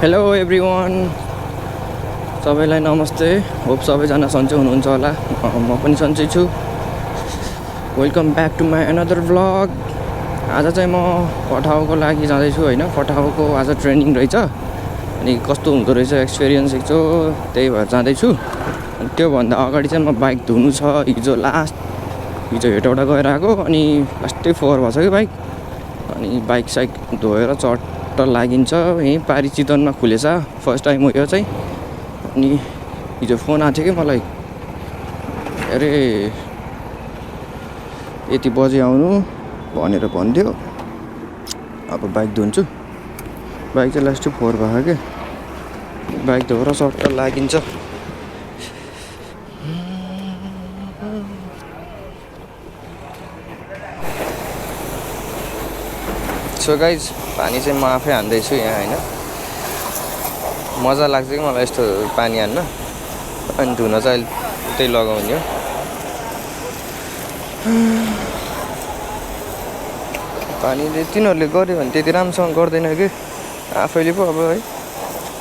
Hello everyone, सबैलाई नमस्ते। Hope सबैजना सन्चै हुनुहुन्छ होला। म पनि सन्चै छु। Welcome back to my another vlog. आज चाहिँ म पठाउको लागि जाँदैछु होइन। पठाउको आज ट्रेनिङ रहेछ, अनि कस्तो हुँदो रहेछ एक्सपिरियन्स एकचो, त्यही भएर जाँदैछु। अनि त्योभन्दा अगाडि चाहिँ म बाइक धुनु छ। हिजो हेटौँडा गएर आएको, अनि लास्टै फोहोर भएको छ कि बाइक। अनि बाइक साइक धोएर चट्ट लागिन्छ। यहीँ पारी चितवनमा खुलेछ, फर्स्ट टाइम हो यो चाहिँ। अनि हिजो फोन आएको थियो कि मलाई, अरे यति बजे आउनु भनेर भन्थ्यो। अब बाइक धुन्छु। बाइक चाहिँ लास्टै फोहोर भएको क्या, बाइक धोएर चट्ट लागिन्छ। सो गाइज, पानी चाहिँ म आफै हान्दैछु यहाँ होइन। मजा लाग्छ कि मलाई यस्तो पानी हान्न। अनि धुन चाहिँ उतै लगाउने हो। पानीले तिनीहरूले गर्यो भने त्यति राम्रोसँग गर्दैन कि, आफैले पो अब है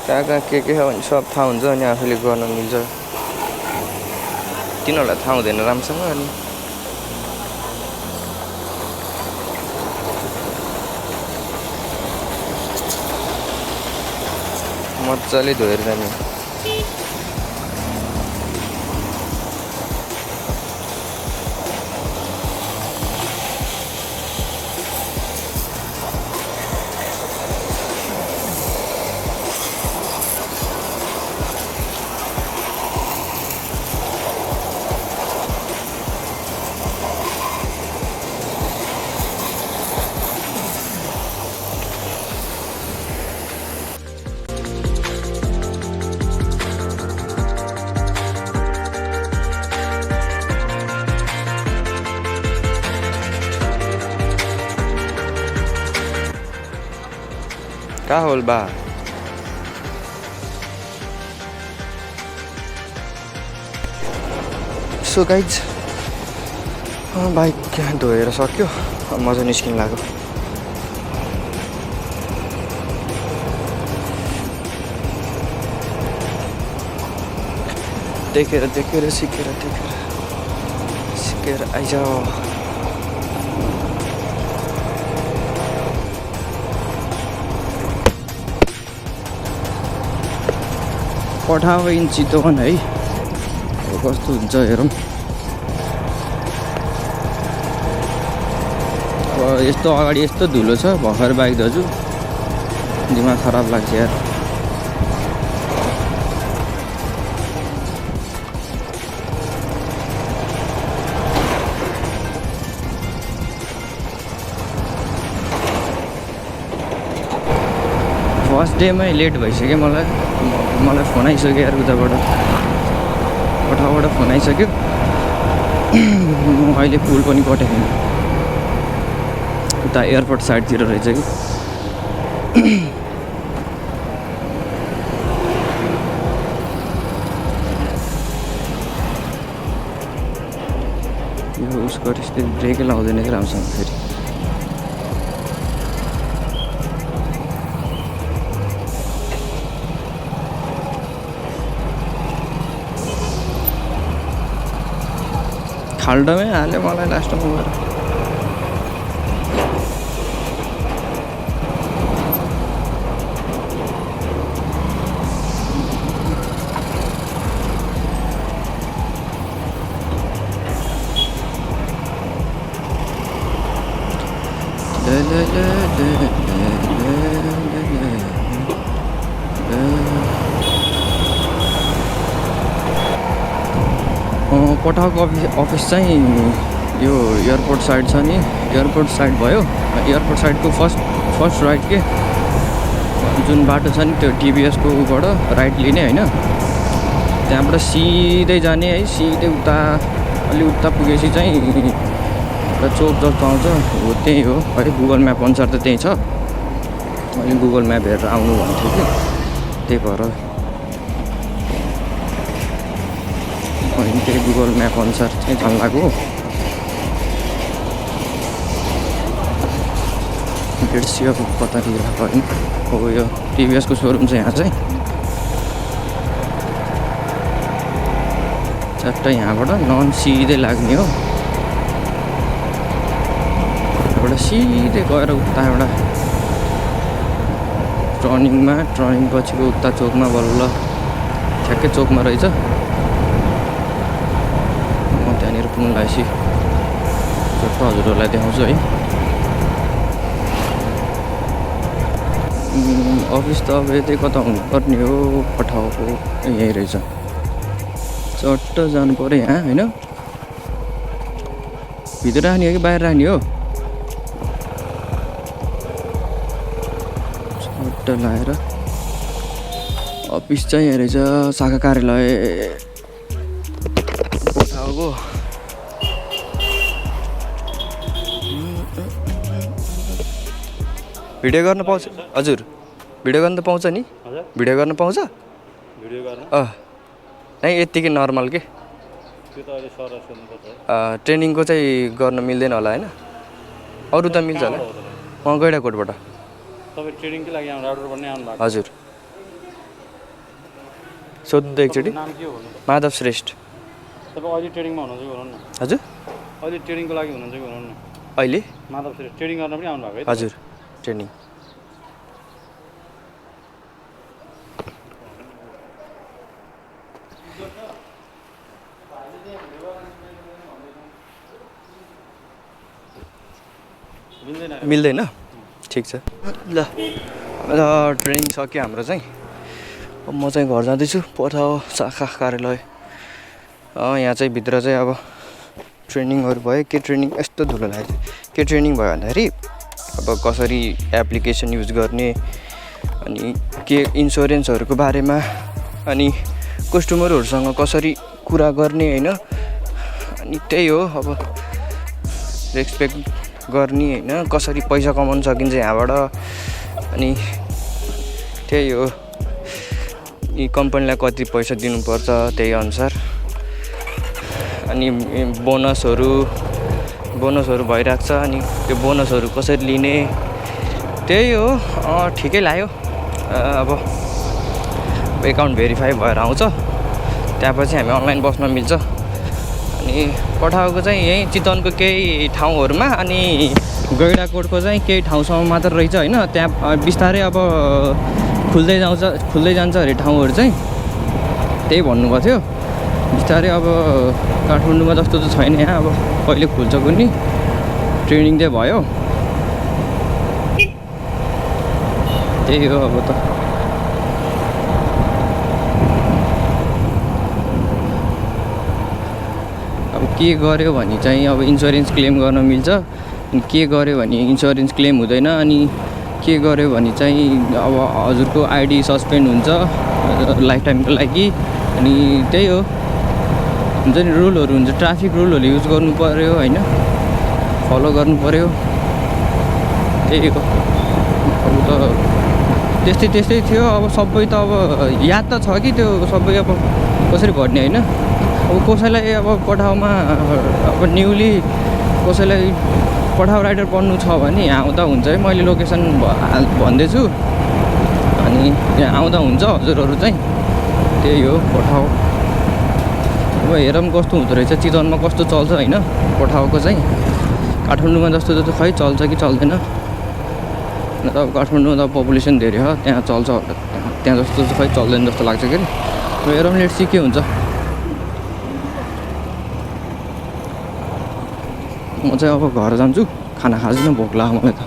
कहाँ कहाँ के छ भने सब थाहा हुन्छ, अनि आफैले गर्न मिल्छ। तिनीहरूलाई थाहा हुँदैन राम्रोसँग। अनि मजाले धोएर जाने। का होल बा? सो गाइज, बाइक धोएर सक्यो। मजा निस्किन लाग्यो। देखेर सिकेर आइज। पठाउ इन चितवन है, कस्तो हुन्छ हेरौँ। यस्तो अगाडि यस्तो धुलो छ, भर्खर बाइक धोछु, दिमाग खराब लाग्छ यार। फर्स्ट डेमै लेट भइसक्यो। मलाई फोन आइसक्यो यार, उताबाट पठाबाट फोन आइसक्यो। अहिले पुल पनि कटेको उता एयरपोर्ट साइडतिर रहेछ कि। यो उसको त्यस्तै ब्रेकै लाउँदैन कि राम्रोसँग फेरि। खाल्डोमै हाल्यो मलाई लास्टमा गएर। पठाउको अफिस चाहिँ यो एयरपोर्ट साइड छ नि, एयरपोर्ट साइड भयो। एयरपोर्ट साइडको फर्स्ट राइट के जुन बाटो छ नि, त्यो टिभीएसको उबाट राइट लिने होइन। त्यहाँबाट सिधै जाने है, सिधै उता अलि उता पुगेपछि चाहिँ एउटा चोक जस्तो आउँछ, हो त्यही हो है। गुगल म्याप अनुसार त त्यही छ। मैले गुगल म्याप हेरेर आउनु भन्थ्यो कि, त्यही भएर त्यही गुगल म्याप अनुसार चाहिँ जान लाग्यो। लेट्स सी अब कतातिर गएको होइन। हो यो टिभीएसको सोरुम चाहिँ यहाँ चाहिँ चट्ट यहाँबाट नन सिधै लाग्ने हो। यहाँबाट सिधै गएर उता एउटा टर्निङ पछिको उता चोकमा बल्ल ठ्याक्कै चोकमा रहेछ। म त्यहाँनिर पुग्नु लागेपछि चट्ट हजुरहरूलाई देखाउँछु है। अफिस त अब यतै कता हुनुपर्ने हो, पठाएको यहीँ रहेछ। चट्ट जानु पऱ्यो यहाँ होइन। भित्र राख्ने हो कि बाहिर राख्ने हो? चट्ट लगाएर अफिस चाहिँ यहाँ रहेछ, शाखा कार्यालय पठाएको। भिडियो गर्न पाउँछ हजुर? भिडियो गर्न त पाउँछ नि? भिडियो गर्न पाउँछ? नै यत्तिकै नर्मल के ट्रेनिङको चाहिँ गर्न मिल्दैन होला होइन? अरू त मिल्छ होला। गैडाकोटबाट। हजुर सोध्नु त एकचोटि। माधव श्रेष्ठ। हजुर अहिले माधव श्रेष्ठ ट्रेनिङ गर्न पनि आउनु भएको? हजुर ट्रेनिङ। मिल्दैन? ठिक छ ल। ट्रेनिङ सक्यो हाम्रो चाहिँ। अब म चाहिँ घर जाँदैछु। पठाओ शाखा कार्यालय। यहाँ चाहिँ भित्र चाहिँ अब ट्रेनिङहरू भयो। के ट्रेनिङ यस्तो धुलो लाग्यो? के ट्रेनिङ भयो भन्दाखेरि अब कसरी एप्लिकेसन युज गर्ने, अनि के इन्सुरेन्सहरूको बारेमा, अनि कस्टमरहरूसँग कसरी कुरा गर्ने होइन। अनि त्यही हो अब रेस्पेक्ट गर्ने होइन, कसरी पैसा कमाउन सकिन्छ यहाँबाट। अनि त्यही हो, यी कम्पनीलाई कति पैसा दिनुपर्छ त्यही अनुसार। अनि बोनसहरू भइरहेको छ। अनि त्यो बोनसहरू कसरी लिने त्यही हो। ठिकै लाग्यो। अब एकाउन्ट भेरिफाई भएर आउँछ, त्यहाँपछि हामी अनलाइन बस्न मिल्छ। अनि पठाएको चाहिँ यहीँ चितवनको केही ठाउँहरूमा, अनि गैडाकोटको चाहिँ केही ठाउँसम्म मात्र रहेछ होइन। त्यहाँ बिस्तारै अब खुल्दै जान्छ अरे ठाउँहरू चाहिँ, त्यही भन्नुभएको थियो। बिस्तारै अब काठमाडौँमा जस्तो त छैन यहाँ, अब कहिले खुल्छ कुनै। ट्रेनिङ चाहिँ भयो, त्यही हो अब त। अब के गर्यो भने चाहिँ अब इन्सुरेन्स क्लेम गर्न मिल्छ, अनि के गर्यो भने इन्सुरेन्स क्लेम हुँदैन, अनि के गर्यो भने चाहिँ अब हजुरको आइडी सस्पेन्ड हुन्छ लाइफ टाइमको लागि। अनि त्यही हो, हुन्छ नि रुलहरू हुन्छ, ट्राफिक रुलहरू युज गर्नु पऱ्यो होइन, फलो गर्नु पऱ्यो। त्यही हो। अब त त्यस्तै थियो। अब सबै त अब याद त छ कि त्यो सबै अब कसरी घट्ने होइन। अब कसैलाई अब पठाउमा अब न्युली कसैलाई पठाउ राइडर बन्नु छ भने यहाँ आउँदा हुन्छ है। मैले लोकेसन भन्दैछु, अनि यहाँ आउँदा हुन्छ हजुरहरू चाहिँ। त्यही हो पठाउ। अब हेरौँ कस्तो हुँदो रहेछ, चितवनमा कस्तो चल्छ होइन पठाएको चाहिँ। काठमाडौँमा जस्तो त खै चल्छ कि चल्दैन। त अब काठमाडौँमा त पपुलेसन धेरै हो, त्यहाँ चल्छ होला। त्यहाँ जस्तो चाहिँ खै चल्दैन जस्तो लाग्छ कि। हेरौँ लेट्स सी के हुन्छ। म चाहिँ अब घर जान्छु, खाना खाँदिनँ, भोक लाग्यो मलाई त।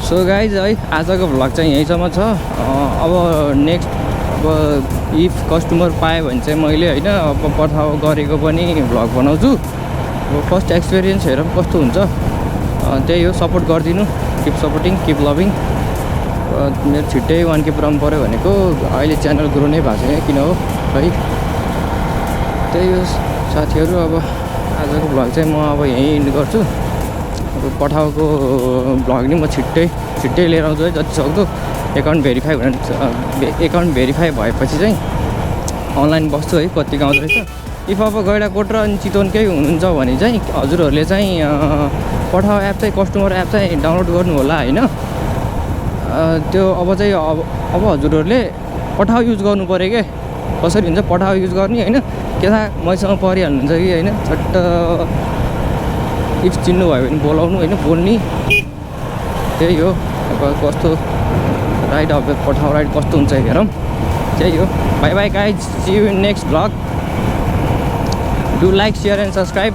सो गाइज है, आजको भ्लग चाहिँ यहीँसम्म छ। अब नेक्स्ट अब इफ कस्टमर पाएँ भने चाहिँ मैले होइन अब पठाउ गरेको पनि भ्लग बनाउँछु। अब फर्स्ट एक्सपिरियन्स हेरौँ कस्तो हुन्छ। त्यही हो, सपोर्ट गरिदिनु, किप सपोर्टिङ, किप लभिङ। मेरो छिट्टै 1K पुऱ्याउनु पऱ्यो भनेको अहिले च्यानल ग्रो नै भएको छैन किन हो है। त्यही हो साथीहरू, अब आजको भ्लग चाहिँ म अब यहीँ इन्ड गर्छु। अब पठाएको भ्लग नि म छिट्टै लिएर आउँछु है जतिसक्दो। एकाउन्ट भेरिफाई भएपछि चाहिँ अनलाइन बस्छु है कतिको आउँदो रहेछ। इफ अब गैँडाकोट र अनि चितवनकै हुनुहुन्छ भने चाहिँ हजुरहरूले चाहिँ पठाओ एप चाहिँ कस्टमर एप चाहिँ डाउनलोड गर्नु होला होइन। त्यो अब चाहिँ अब हजुरहरूले पठाओ युज गर्नु पऱ्यो क्या। कसरी हुन्छ पठाओ युज गर्ने होइन। के थाहा मैसँग परिहाल्नुहुन्छ कि होइन। छट्ट इफ चिन्नु भयो भने बोलाउनु होइन, बोल्ने त्यही हो। अब कस्तो राइड अब पठाओ राइड कस्तो हुन्छ हेरौँ। त्यही हो। Bye bye guys, see you in next vlog. Do like, share and subscribe.